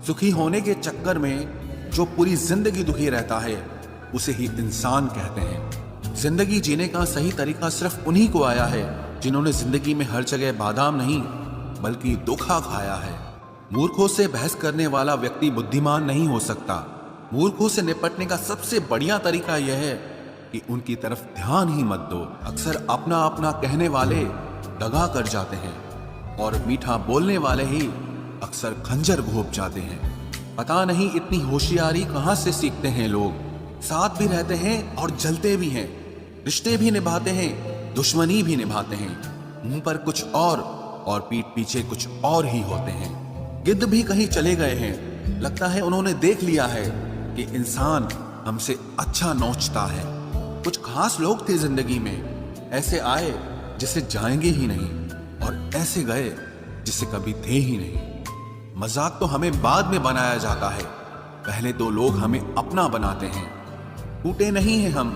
सुखी होने के चक्कर में जो पूरी जिंदगी दुखी रहता है उसे ही इंसान कहते हैं। जिंदगी जीने का सही तरीका सिर्फ उन्हीं को आया है जिन्होंने जिंदगी में हर जगह बादाम नहीं बल्कि धोखा खाया है। मूर्खों से बहस करने वाला व्यक्ति बुद्धिमान नहीं हो सकता। मूर्खों से निपटने का सबसे बढ़िया तरीका यह है कि उनकी तरफ ध्यान ही मत दो। अक्सर अपना अपना कहने वाले दगा कर जाते हैं और मीठा बोलने वाले ही अक्सर खंजर घोंप जाते हैं। पता नहीं इतनी होशियारी कहां से सीखते हैं लोग। साथ भी रहते हैं और जलते भी हैं, रिश्ते भी निभाते हैं, दुश्मनी भी निभाते हैं। मुंह पर कुछ और पीठ पीछे कुछ और ही होते हैं। गिद्ध भी कहीं चले गए हैं, लगता है उन्होंने देख लिया है कि इंसान हमसे अच्छा नोचता है। कुछ खास लोग थे जिंदगी में, ऐसे आए जिसे जाएंगे ही नहीं और ऐसे गए जिसे कभी थे ही नहीं। मजाक तो हमें बाद में बनाया जाता है, पहले तो लोग हमें अपना बनाते हैं। टूटे नहीं हैं हम,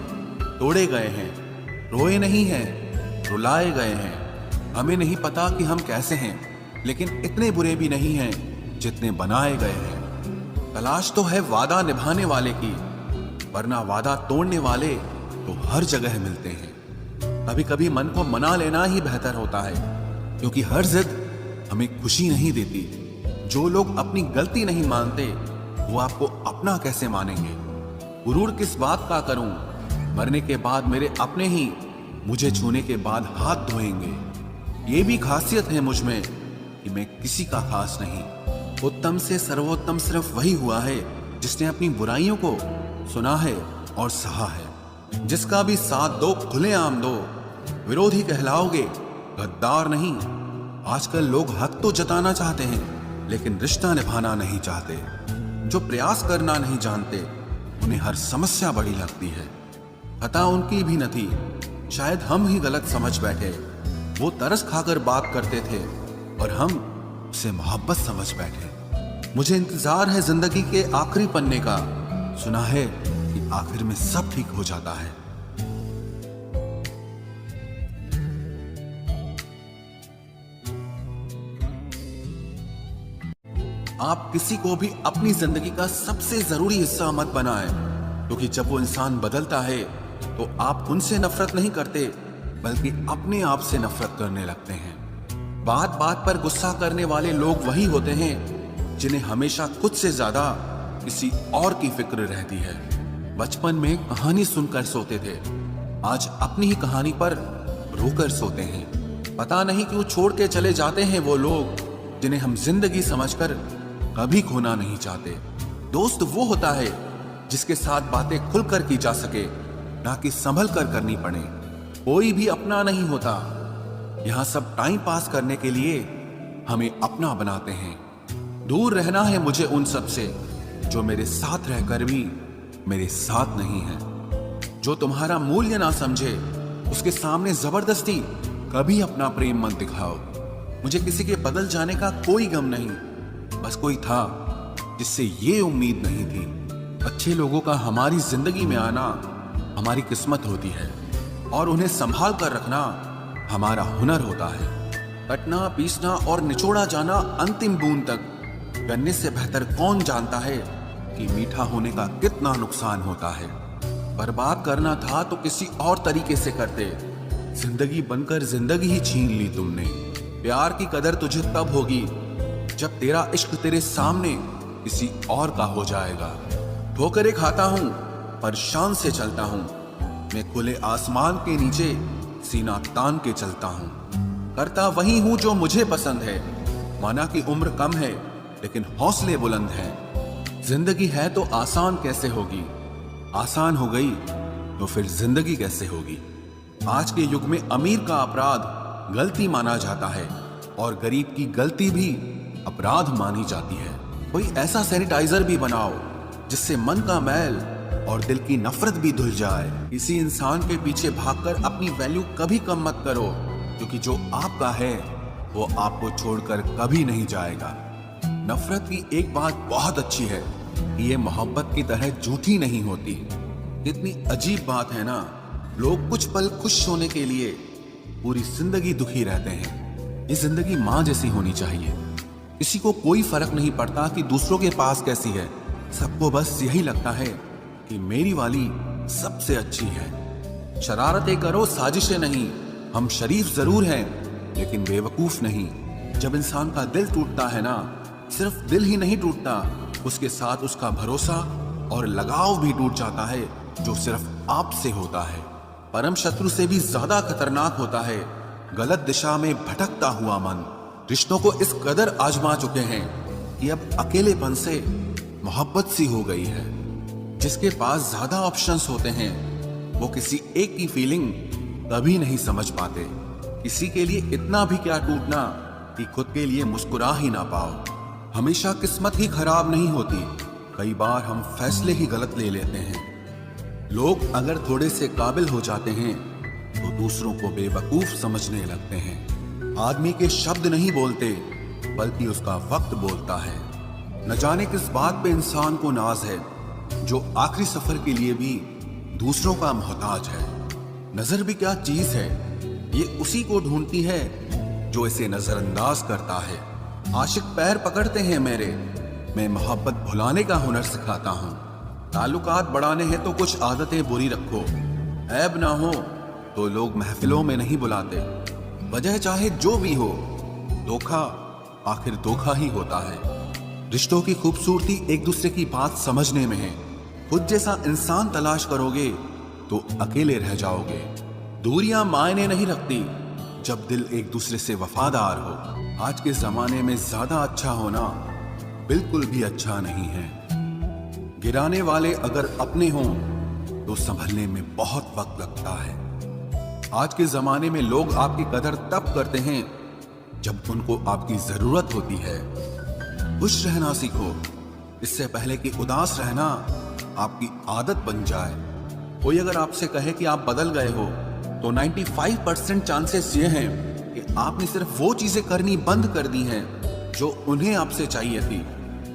तोड़े गए हैं। रोए नहीं हैं, रुलाए गए हैं। हमें नहीं पता कि हम कैसे हैं, लेकिन इतने बुरे भी नहीं हैं जितने बनाए गए हैं। तलाश तो है वादा निभाने वाले की, वरना वादा तोड़ने वाले तो हर जगह मिलते हैं। कभी कभी मन को मना लेना ही बेहतर होता है, क्योंकि हर जिद हमें खुशी नहीं देती। जो लोग अपनी गलती नहीं मानते वो आपको अपना कैसे मानेंगे। गुरूर किस बात का करूं, मरने के बाद मेरे अपने ही मुझे छूने के बाद हाथ धोएंगे। ये भी खासियत है मुझ में कि मैं किसी का खास नहीं। उत्तम से सर्वोत्तम सिर्फ वही हुआ है जिसने अपनी बुराइयों को सुना है और सहा है। जिसका भी साथ दो खुलेआम दो, विरोधी कहलाओगे, गद्दार नहीं। आजकल लोग हक तो जताना चाहते हैं लेकिन रिश्ता निभाना नहीं चाहते। जो प्रयास करना नहीं जानते उन्हें हर समस्या बड़ी लगती है। खता उनकी भी न थी, शायद हम ही गलत समझ बैठे। वो तरस खाकर बात करते थे और हम उसे मोहब्बत समझ बैठे। मुझे इंतजार है जिंदगी के आखिरी पन्ने का, सुना है कि आखिर में सब ठीक हो जाता है। आप किसी को भी अपनी जिंदगी का सबसे जरूरी हिस्सा मत बनाएं, क्योंकि जब वो इंसान बदलता है तो आप उनसे नफरत नहीं करते बल्कि अपने आप से नफरत करने लगते हैं। बात बात पर गुस्सा करने वाले लोग वही होते हैं जिन्हें हमेशा खुद से ज्यादा किसी और की फिक्र रहती है। बचपन में कहानी सुनकर सोते थे, आज अपनी ही कहानी पर रोकर सोते हैं। पता नहीं क्यों छोड़ के चले जाते हैं वो लोग जिन्हें हम जिंदगी समझकर कभी खोना नहीं चाहते। दोस्त वो होता है जिसके साथ बातें खुलकर की जा सके, ना कि संभल कर करनी पड़े। कोई भी अपना नहीं होता, यहां सब टाइम पास करने के लिए हमें अपना बनाते हैं। दूर रहना है मुझे उन सब से जो मेरे साथ रहकर भी मेरे साथ नहीं है। जो तुम्हारा मूल्य ना समझे उसके सामने जबरदस्ती कभी अपना प्रेम मत दिखाओ। मुझे किसी के बदल जाने का कोई गम नहीं, बस कोई था जिससे ये उम्मीद नहीं थी। अच्छे लोगों का हमारी जिंदगी में आना हमारी किस्मत होती है और उन्हें संभाल कर रखना हमारा हुनर होता है। कटना, पीसना और निचोड़ा जाना अंतिम बूंद तक करने से बेहतर कौन जानता है कि मीठा होने का कितना नुकसान होता है। बर्बाद करना था तो किसी और तरीके से करते, जिंदगी बनकर जिंदगी ही छीन ली तुमने। प्यार की कदर तुझे तब होगी जब तेरा इश्क तेरे सामने किसी और का हो जाएगा। ठोकरें खाता हूं पर शान से चलता हूं, मैं खुले आसमान के नीचे सीना तान के चलता हूं। करता वही हूं जो मुझे पसंद है, माना कि उम्र कम है लेकिन हौसले बुलंद हैं। जिंदगी है तो आसान कैसे होगी, आसान हो गई तो फिर जिंदगी कैसे होगी। आज के युग में अमीर का अपराध गलती माना जाता है और गरीब की गलती भी अपराध मानी जाती है। कोई ऐसा सैनिटाइजर भी बनाओ जिससे मन का मैल और दिल की नफरत भी धुल जाए। किसी इंसान के पीछे भागकर अपनी वैल्यू कभी कम मत करो, क्योंकि जो आपका है वो आपको छोड़कर कभी नहीं जाएगा। नफरत की एक बात बहुत अच्छी है कि ये मोहब्बत की तरह झूठी नहीं होती। कितनी अजीब बात है ना, लोग कुछ पल खुश होने के लिए पूरी जिंदगी दुखी रहते हैं। ये जिंदगी माँ जैसी होनी चाहिए, किसी को कोई फर्क नहीं पड़ता कि दूसरों के पास कैसी है, सबको बस यही लगता है कि मेरी वाली सबसे अच्छी है। शरारतें करो, साजिशें नहीं। हम शरीफ जरूर हैं लेकिन बेवकूफ नहीं। जब इंसान का दिल टूटता है ना, सिर्फ दिल ही नहीं टूटता, उसके साथ उसका भरोसा और लगाव भी टूट जाता है, जो सिर्फ आपसे होता है। परम शत्रु से भी ज्यादा खतरनाक होता है गलत दिशा में भटकता हुआ मन। रिश्तों को इस कदर आजमा चुके हैं कि अब अकेलेपन से मोहब्बत सी हो गई है। जिसके पास ज्यादा ऑप्शंस होते हैं वो किसी एक की फीलिंग कभी नहीं समझ पाते। किसी के लिए इतना भी क्या टूटना कि खुद के लिए मुस्कुरा ही ना पाओ। हमेशा किस्मत ही खराब नहीं होती, कई बार हम फैसले ही गलत ले लेते हैं। लोग अगर थोड़े से काबिल हो जाते हैं तो दूसरों को बेवकूफ समझने लगते हैं। आदमी के शब्द नहीं बोलते बल्कि उसका वक्त बोलता है। न जाने किस बात पे इंसान को नाज है, जो आखिरी सफर के लिए भी दूसरों का मोहताज है। नजर भी क्या चीज है, ये उसी को ढूंढती है जो इसे नजरअंदाज करता है। आशिक पैर पकड़ते हैं मेरे, मैं मोहब्बत भुलाने का हुनर सिखाता हूँ। ताल्लुकात बढ़ाने हैं तो कुछ आदतें बुरी रखो, ऐब ना हो तो लोग महफिलों में नहीं बुलाते। वजह चाहे जो भी हो, धोखा आखिर धोखा ही होता है। रिश्तों की खूबसूरती एक दूसरे की बात समझने में है। खुद जैसा इंसान तलाश करोगे तो अकेले रह जाओगे। दूरियां मायने नहीं रखती जब दिल एक दूसरे से वफादार हो। आज के जमाने में ज्यादा अच्छा होना बिल्कुल भी अच्छा नहीं है। गिराने वाले अगर अपने हों तो संभलने में बहुत वक्त लगता है। आज के जमाने में लोग आपकी कदर तब करते हैं जब उनको आपकी जरूरत होती है। खुश रहना सीखो, इससे पहले कि उदास रहना आपकी आदत बन जाए। कोई अगर आपसे कहे कि आप बदल गए हो तो 95% चांसेस ये हैं कि आपने सिर्फ वो चीजें करनी बंद कर दी हैं जो उन्हें आपसे चाहिए थी।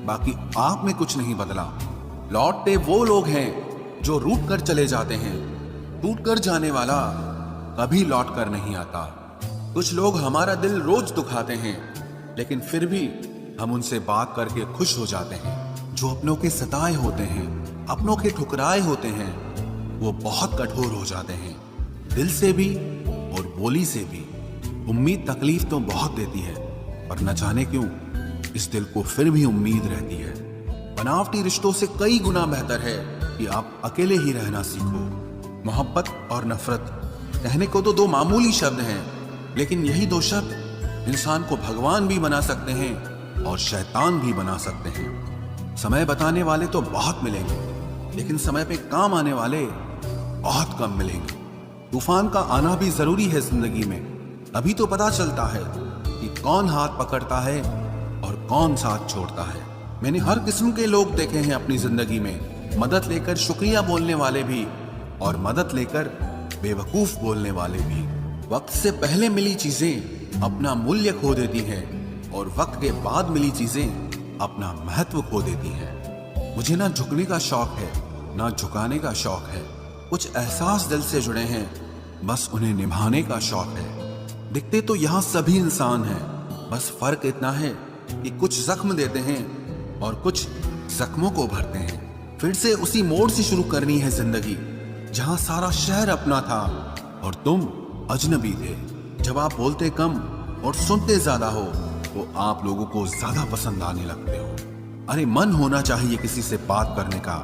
बाकी आप में कुछ नहीं बदला। लौटते वो लोग हैं जो रूठ कर चले जाते हैं। टूट कर जाने वाला कभी लौट कर नहीं आता। कुछ लोग हमारा दिल रोज दुखाते हैं लेकिन फिर भी हम उनसे बात करके खुश हो जाते हैं। जो अपनों के सताए होते हैं, अपनों के ठुकराए होते हैं, वो बहुत कठोर हो जाते हैं, दिल से भी और बोली से भी। उम्मीद तकलीफ तो बहुत देती है, पर न जाने क्यों इस दिल को फिर भी उम्मीद रहती है। बनावटी रिश्तों से कई गुना बेहतर है कि आप अकेले ही रहना सीखो। मोहब्बत और नफरत कहने को तो दो मामूली शब्द हैं, लेकिन यही दो शब्द इंसान को भगवान भी बना सकते हैं और शैतान भी बना सकते हैं। समय बताने वाले तो बहुत मिलेंगे, लेकिन समय पे काम आने वाले बहुत कम मिलेंगे। तूफान का आना भी जरूरी है जिंदगी में, तभी तो पता चलता है कि कौन हाथ पकड़ता है और कौन साथ छोड़ता है। मैंने हर किस्म के लोग देखे हैं अपनी जिंदगी में, मदद लेकर शुक्रिया बोलने वाले भी और मदद लेकर बेवकूफ बोलने वाले भी। वक्त से पहले मिली चीजें अपना मूल्य खो देती हैं और वक्त के बाद मिली चीजें अपना महत्व खो देती हैं। मुझे ना झुकने का शौक है ना झुकाने का शौक है। कुछ एहसास दिल से जुड़े हैं, बस उन्हें निभाने का शौक है। दिखते तो यहाँ सभी इंसान हैं, बस फर्क इतना है कि कुछ जख्म देते हैं और कुछ जख्मों को भरते हैं। फिर से उसी मोड़ से शुरू करनी है जिंदगी जहाँ सारा शहर अपना था और तुम अजनबी थे। जब आप बोलते कम और सुनते ज्यादा हो तो आप लोगों को ज्यादा पसंद आने लगते हो। अरे मन होना चाहिए किसी से बात करने का,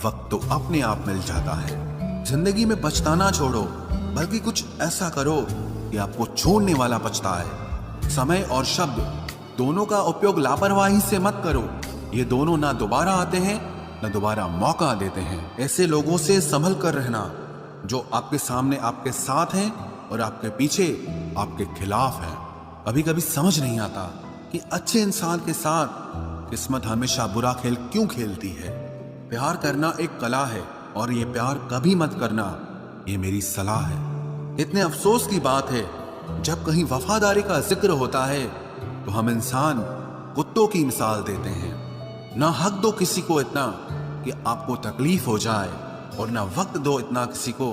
वक्त तो अपने आप मिल जाता है। जिंदगी में पछताना छोड़ो, बल्कि कुछ ऐसा करो कि आपको छोड़ने वाला पछताए। समय और शब्द दोनों का उपयोग लापरवाही से मत करो। ये दोनों ना दोबारा आते हैं ना दोबारा मौका देते हैं। ऐसे लोगों से संभल कर रहना जो आपके सामने आपके साथ हैं और आपके पीछे आपके खिलाफ हैं। कभी कभी समझ नहीं आता कि अच्छे इंसान के साथ किस्मत हमेशा बुरा खेल क्यों खेलती है। प्यार करना एक कला है और ये प्यार कभी मत करना, ये मेरी सलाह है। इतने अफसोस की बात है जब कहीं वफादारी का जिक्र होता है तो हम इंसान कुत्तों की मिसाल देते हैं। ना हक दो किसी को इतना कि आपको तकलीफ हो जाए और ना वक्त दो इतना किसी को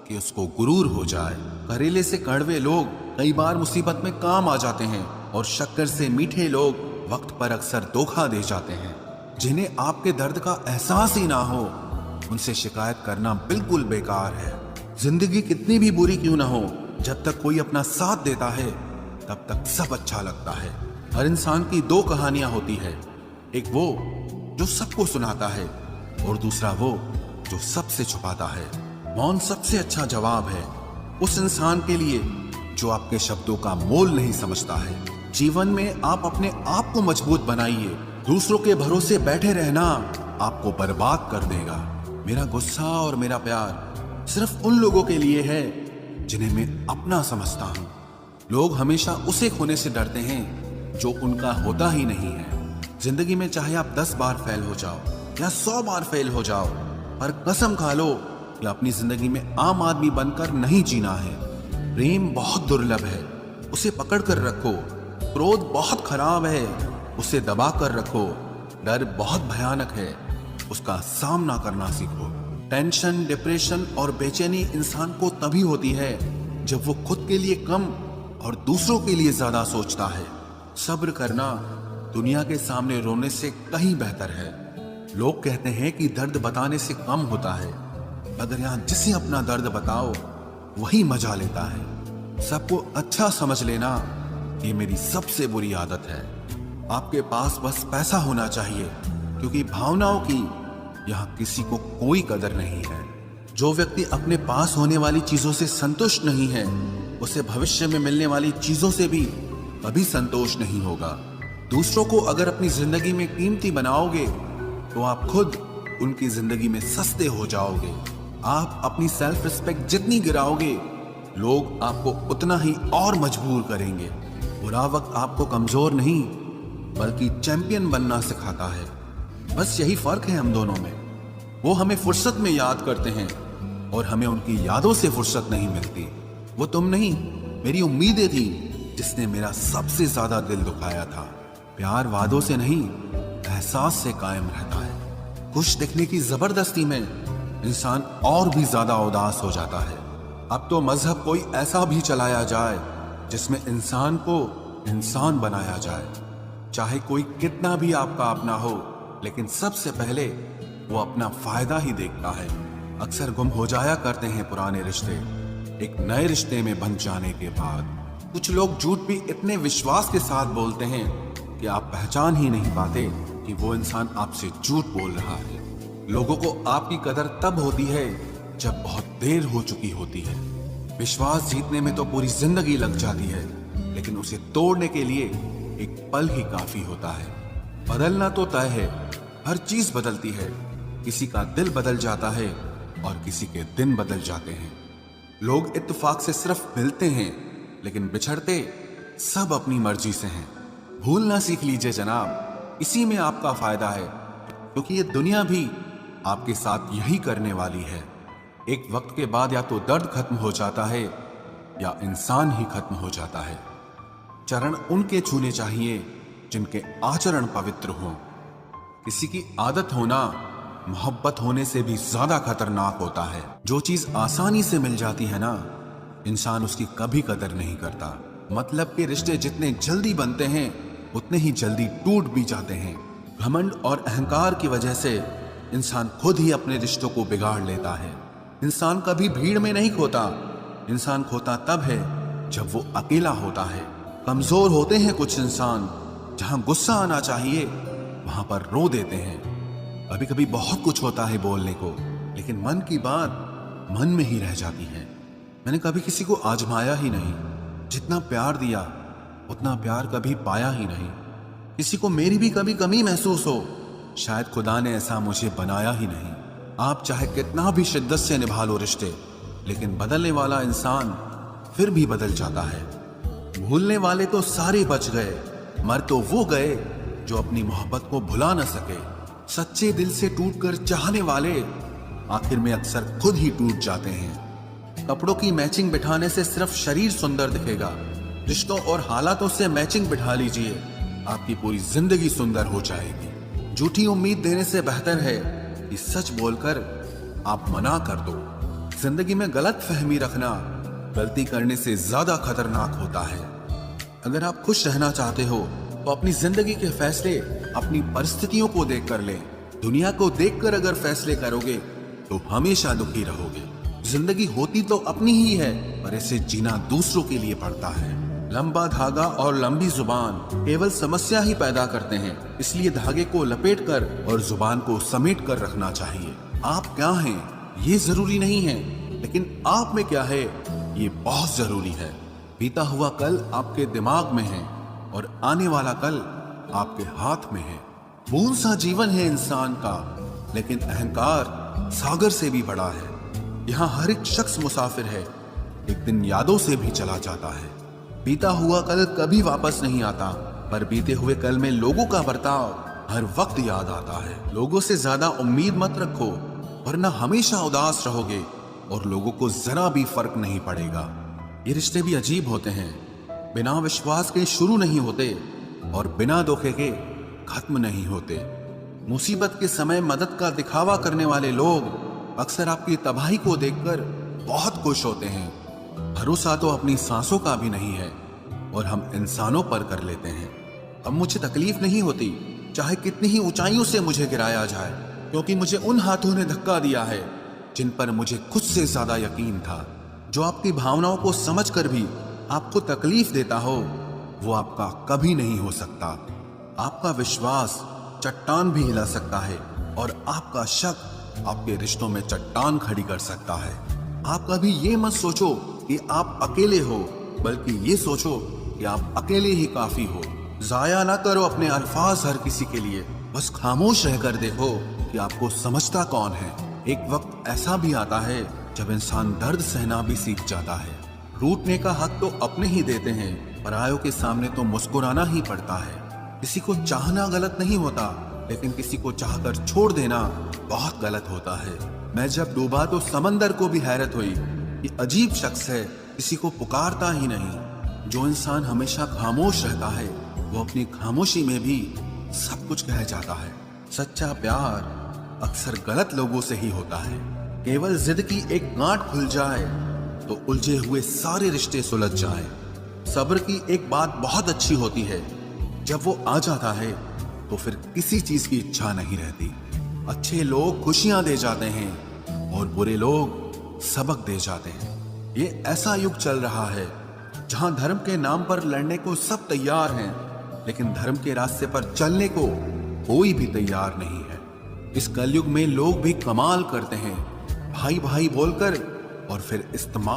कि उसको गुरूर हो जाए। करेले से कड़वे लोग कई बार मुसीबत में काम आ जाते हैं और शक्कर से मीठे लोग वक्त पर अक्सर धोखा दे जाते हैं। जिन्हें आपके दर्द का एहसास ही ना हो, उनसे शिकायत करना बिल्कुल बेकार है। जिंदगी कितनी भी बुरी क्यों ना हो, जब तक कोई अपना साथ देता है तब तक सब अच्छा लगता है। हर इंसान की दो कहानियां होती है, एक वो जो सबको सुनाता है और दूसरा वो जो सबसे छुपाता है। मौन सबसे अच्छा जवाब है उस इंसान के लिए जो आपके शब्दों का मोल नहीं समझता है। जीवन में आप अपने आप को मजबूत बनाइए। दूसरों के भरोसे बैठे रहना आपको बर्बाद कर देगा। मेरा गुस्सा और मेरा प्यार सिर्फ उन लोगों के लिए है जिन्हें मैं अपना समझता हूँ। लोग हमेशा उसे खोने से डरते हैं जो उनका होता ही नहीं है। जिंदगी में चाहे आप 10 बार फेल हो जाओ या 100 बार फेल हो जाओ, पर कसम खा लो कि अपनी जिंदगी में आम आदमी बनकर नहीं जीना है। प्रेम बहुत दुर्लभ है, उसे पकड़ कर रखो। क्रोध बहुत खराब है, उसे दबा कर रखो। डर बहुत भयानक है, उसका सामना करना सीखो। टेंशन, डिप्रेशन और बेचैनी इंसान को तभी होती है जब वो खुद के लिए कम और दूसरों के लिए ज्यादा सोचता है। सब्र करना दुनिया के सामने रोने से कहीं बेहतर है। लोग कहते हैं कि दर्द बताने से कम होता है, मगर यहाँ जिसे अपना दर्द बताओ वही मजा लेता है। सबको अच्छा समझ लेना ये मेरी सबसे बुरी आदत है। आपके पास बस पैसा होना चाहिए, क्योंकि भावनाओं की यहाँ किसी को कोई कदर नहीं है। जो व्यक्ति अपने पास होने वाली चीजों से संतुष्ट नहीं है, उसे भविष्य में मिलने वाली चीजों से भी कभी संतोष नहीं होगा। दूसरों को अगर अपनी जिंदगी में कीमती बनाओगे तो आप खुद उनकी जिंदगी में सस्ते हो जाओगे। आप अपनी सेल्फ रिस्पेक्ट जितनी गिराओगे, लोग आपको उतना ही और मजबूर करेंगे। बुरा वक्त आपको कमजोर नहीं बल्कि चैंपियन बनना सिखाता है। बस यही फर्क है हम दोनों में। वो हमें फुर्सत में याद करते हैं और हमें उनकी यादों से फुर्सत नहीं मिलती। वो तुम नहीं, मेरी उम्मीदें थी जिसने मेरा सबसे ज्यादा दिल दुखाया था। प्यार वादों से नहीं, एहसास से कायम रहता है। खुश दिखने की जबरदस्ती में इंसान और भी ज्यादा उदास हो जाता है। अब तो मजहब कोई ऐसा भी चलाया जाए जिसमें इंसान को इंसान बनाया जाए। चाहे कोई कितना भी आपका अपना हो, लेकिन सबसे पहले वो अपना फायदा ही देखता है। अक्सर गुम हो जाया करते हैं पुराने रिश्ते एक नए रिश्ते में बन जाने के बाद। कुछ लोग झूठ भी इतने विश्वास के साथ बोलते हैं कि आप पहचान ही नहीं पाते कि वो इंसान आपसे झूठ बोल रहा है। लोगों को आपकी कदर तब होती है जब बहुत देर हो चुकी होती है। विश्वास जीतने में तो पूरी जिंदगी लग जाती है, लेकिन उसे तोड़ने के लिए एक पल ही काफी होता है। बदलना तो तय है, हर चीज बदलती है। किसी का दिल बदल जाता है और किसी के दिन बदल जाते हैं। लोग इत्तेफाक से सिर्फ मिलते हैं, लेकिन बिछड़ते सब अपनी मर्जी से हैं। भूलना सीख लीजिए जनाब, इसी में आपका फायदा है, क्योंकि ये दुनिया भी आपके साथ यही करने वाली है। एक वक्त के बाद या तो दर्द खत्म हो जाता है या इंसान ही खत्म हो जाता है। चरण उनके छूने चाहिए जिनके आचरण पवित्र हों। किसी की आदत होना मोहब्बत होने से भी ज्यादा खतरनाक होता है। जो चीज आसानी से मिल जाती है ना, इंसान उसकी कभी कदर नहीं करता। मतलब के रिश्ते जितने जल्दी बनते हैं उतने ही जल्दी टूट भी जाते हैं। घमंड और अहंकार की वजह से इंसान खुद ही अपने रिश्तों को बिगाड़ लेता है। इंसान कभी भीड़ में नहीं खोता, इंसान खोता तब है जब वो अकेला होता है। कमजोर होते हैं कुछ इंसान, जहां गुस्सा आना चाहिए वहां पर रो देते हैं। कभी कभी बहुत कुछ होता है बोलने को, लेकिन मन की बात मन में ही रह जाती है। मैंने कभी किसी को आजमाया ही नहीं। जितना प्यार दिया उतना प्यार कभी पाया ही नहीं। किसी को मेरी भी कभी कमी महसूस हो, शायद खुदा ने ऐसा मुझे बनाया ही नहीं। आप चाहे कितना भी शिद्दत से निभा लो रिश्ते, लेकिन बदलने वाला इंसान फिर भी बदल जाता है। भूलने वाले तो सारे बच गए, मर तो वो गए जो अपनी मोहब्बत को भुला न सके। सच्चे दिल से टूटकर चाहने वाले आखिर में अक्सर खुद ही टूट जाते हैं। कपड़ों की मैचिंग बिठाने से सिर्फ शरीर सुंदर दिखेगा, रिश्तों और हालातों से मैचिंग बिठा लीजिए, आपकी पूरी जिंदगी सुंदर हो जाएगी। झूठी उम्मीद देने से बेहतर है कि सच बोलकर आप मना कर दो। जिंदगी में गलत फहमी रखना गलती करने से ज्यादा खतरनाक होता है। अगर आप खुश रहना चाहते हो तो तो अपनी जिंदगी के फैसले अपनी परिस्थितियों को देखकर लें। दुनिया को देखकर अगर फैसले करोगे तो हमेशा दुखी रहोगे। जिंदगी होती तो अपनी ही है, पर इसे जीना दूसरों के लिए पड़ता है। लंबा धागा और लंबी जुबान केवल समस्या ही पैदा करते हैं, इसलिए धागे को लपेट कर और जुबान को समेट कर रखना चाहिए। आप क्या हैं ये जरूरी नहीं है, लेकिन आप में क्या है ये बहुत जरूरी है। बीता हुआ कल आपके दिमाग में है और आने वाला कल आपके हाथ में है। बूंद सा जीवन है इंसान का, लेकिन अहंकार सागर से भी बड़ा है। यहाँ हर एक शख्स मुसाफिर है, एक दिन यादों से भी चला जाता है। बीता हुआ कल कभी वापस नहीं आता, पर बीते हुए कल में लोगों का बर्ताव हर वक्त याद आता है। लोगों से ज्यादा उम्मीद मत रखो, वरना हमेशा उदास रहोगे और लोगों को जरा भी फर्क नहीं पड़ेगा। ये रिश्ते भी अजीब होते हैं, बिना विश्वास के शुरू नहीं होते और बिना धोखे के खत्म नहीं होते। मुसीबत के समय मदद का दिखावा करने वाले लोग अक्सर आपकी तबाही को देखकर बहुत खुश होते हैं। भरोसा तो अपनी सांसों का भी नहीं है और हम इंसानों पर कर लेते हैं। अब मुझे तकलीफ नहीं होती, चाहे कितनी ही ऊंचाइयों से मुझे गिराया जाए, क्योंकि मुझे उन हाथों ने धक्का दिया है जिन पर मुझे खुद से ज्यादा यकीन था। जो आपकी भावनाओं को समझकर भी आपको तकलीफ देता हो, वो आपका कभी नहीं हो सकता। आपका विश्वास चट्टान भी हिला सकता है और आपका शक आपके रिश्तों में चट्टान खड़ी कर सकता है। आप कभी ये मत सोचो कि आप अकेले हो, बल्कि ये सोचो कि आप अकेले ही काफी हो। जाया ना करो अपने अल्फाज हर किसी के लिए, बस खामोश रहकर देखो कि आपको समझता कौन है। एक वक्त ऐसा भी आता है जब इंसान दर्द सहना भी सीख जाता है। रूठने का हक तो अपने ही देते हैं, परायों के सामने तो मुस्कुराना ही पड़ता है। किसी को चाहना गलत नहीं होता, लेकिन किसी को चाहकर छोड़ देना बहुत गलत होता है। मैं जब डूबा तो समंदर को भी हैरत हुई। ये अजीब शख्स है, किसी को पुकारता ही नहीं। जो इंसान हमेशा खामोश रहता है, वो अपनी खामोशी में भी सब कुछ कह जाता है। सच्चा प्यार अक्सर गलत लोगों से ही होता है। केवल जिद की एक गांठ खुल जाए तो उलझे हुए सारे रिश्ते सुलझ जाए। सब्र की एक बात बहुत अच्छी होती है, जब वो आ जाता है तो फिर किसी चीज की इच्छा नहीं रहती। अच्छे लोग खुशियां दे जाते हैं और बुरे लोग सबक दे जाते हैं। ये ऐसा युग चल रहा है जहां धर्म के नाम पर लड़ने को सब तैयार हैं, लेकिन धर्म के रास्ते पर चलने को कोई भी तैयार नहीं है। इस कलयुग में लोग भी कमाल करते हैं, भाई भाई बोलकर और फिर इस्तेमाल